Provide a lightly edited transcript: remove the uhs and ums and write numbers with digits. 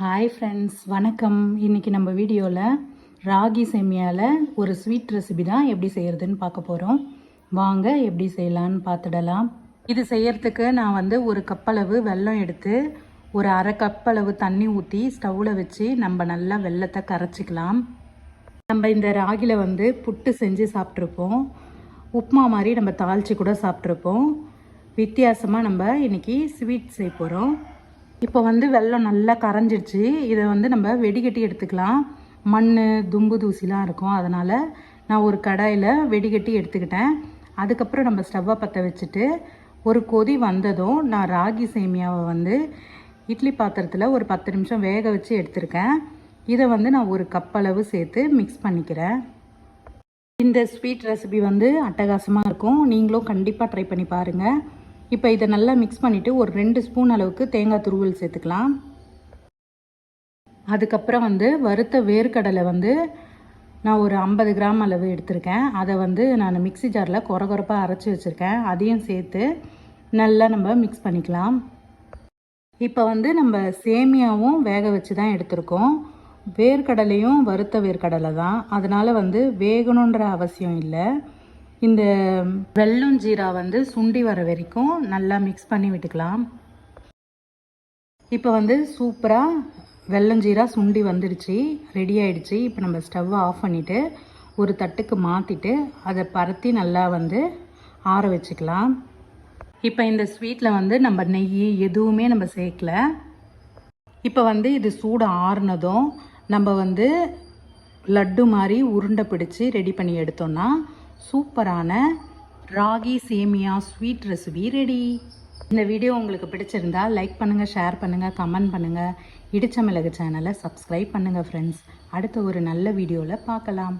Hi friends, வணக்கம். இன்றைக்கி நம்ம வீடியோவில் ராகி சேமியாவில் ஒரு ஸ்வீட் ரெசிபி தான் எப்படி செய்கிறதுன்னு பார்க்க போகிறோம். வாங்க எப்படி செய்யலான்னு பார்த்துடலாம். இது செய்யறதுக்கு நான் ஒரு கப்பளவு வெல்லம் எடுத்து ஒரு அரை கப்பளவு தண்ணி ஊற்றி ஸ்டவ்வில் வச்சு நம்ம நல்லா வெல்லத்தை கரைச்சிக்கலாம். நம்ம இந்த ராகியில் புட்டு செஞ்சு சாப்பிட்ருப்போம், உப்புமா மாதிரி நம்ம தாளித்து கூட சாப்பிட்ருப்போம். வித்தியாசமாக நம்ம இன்றைக்கி ஸ்வீட் செய்ய போகிறோம். இப்போ வெல்லம் நல்லா கரைஞ்சிடுச்சு. இதை நம்ம வெடிகட்டி எடுத்துக்கலாம். மண் தும்பு தூசிலாம் இருக்கும், அதனால் நான் ஒரு கடாயில் வெடிகட்டி எடுத்துக்கிட்டேன். அதுக்கப்புறம் நம்ம ஸ்டவ்வை பற்ற வச்சுட்டு ஒரு கொதி வந்ததும் நான் ராகி சேமியாவை இட்லி பாத்திரத்தில் ஒரு 10 நிமிஷம் வேக வச்சு எடுத்திருக்கேன். இதை நான் ஒரு கப் அளவு சேர்த்து மிக்ஸ் பண்ணிக்கிறேன். இந்த ஸ்வீட் ரெசிபி அட்டகாசமாக இருக்கும். நீங்களும் கண்டிப்பாக ட்ரை பண்ணி பாருங்கள். இப்போ இதை நல்லா மிக்ஸ் பண்ணிவிட்டு ஒரு 2 ஸ்பூன் அளவுக்கு தேங்காய் துருவல் சேர்த்துக்கலாம். அதுக்கப்புறம் வறுத்த வேர்க்கடலை நான் ஒரு 50 கிராம் அளவு எடுத்திருக்கேன். அதை நான் மிக்ஸி ஜாரில் கொரகொரப்பாக அரைச்சி வச்சுருக்கேன். அதையும் சேர்த்து நல்லா நம்ம மிக்ஸ் பண்ணிக்கலாம். இப்போ நம்ம சேமியாவும் வேக வச்சு தான் எடுத்திருக்கோம். வேர்க்கடலையும் வறுத்த வேர்க்கடலை தான், அதனால் வேகணுன்ற அவசியம் இல்லை. இந்த வெல்லம் ஜீரா சுண்டி வர வரைக்கும் நல்லா மிக்ஸ் பண்ணி விட்டுக்கலாம். இப்போ சூப்பராக வெல்லம் ஜீரா சுண்டி வந்துடுச்சு, ரெடி ஆகிடுச்சு. இப்போ நம்ம ஸ்டவ்வை ஆஃப் பண்ணிவிட்டு ஒரு தட்டுக்கு மாற்றிட்டு அதை பரத்தி நல்லா ஆற வச்சுக்கலாம். இப்போ இந்த ஸ்வீட்டில் நம்ம நெய் எதுவுமே நம்ம சேர்க்கல. இப்போ இது சூடு ஆறுனதும் நம்ம லட்டு மாதிரி உருண்டை பிடிச்சி ரெடி பண்ணி எடுத்தோன்னா சூப்பரான ராகி சேமியா ஸ்வீட் ரெசிபி ரெடி. இந்த வீடியோ உங்களுக்கு பிடிச்சிருந்தா லைக் பண்ணுங்கள், ஷேர் பண்ணுங்கள், கமெண்ட் பண்ணுங்கள். இடிச்ச மிளகு சேனலை சப்ஸ்கிரைப் பண்ணுங்கள் ஃப்ரெண்ட்ஸ். அடுத்த ஒரு நல்ல வீடியோவில் பார்க்கலாம்.